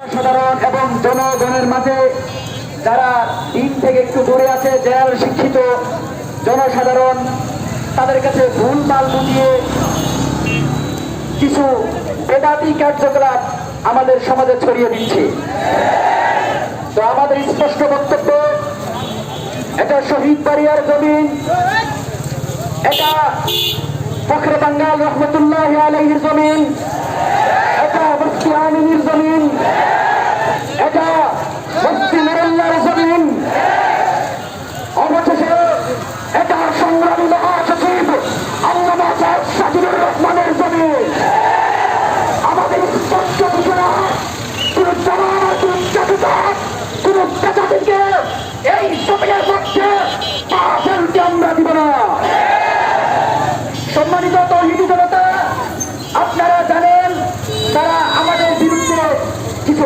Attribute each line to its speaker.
Speaker 1: সাধারণ এবং জনগণের মাঝে যারা দিন থেকে একটু দূরে আছে, জেনারেল শিক্ষিত জনসাধারণ, তাদের কাছে ভুলভাল বুঝিয়ে কিছু বেদাতি কার্যকলাপ আমাদের সমাজে ছড়িয়ে দিচ্ছে। তো আমাদের স্পষ্ট বক্তব্য, এটা শহীদ বাড়িয়ার জমিন, এটা ফখরে বাঙ্গাল রহমতুল্লাহ আলাইহির জমিন, এটা মুফতি আমিনীর জমিন।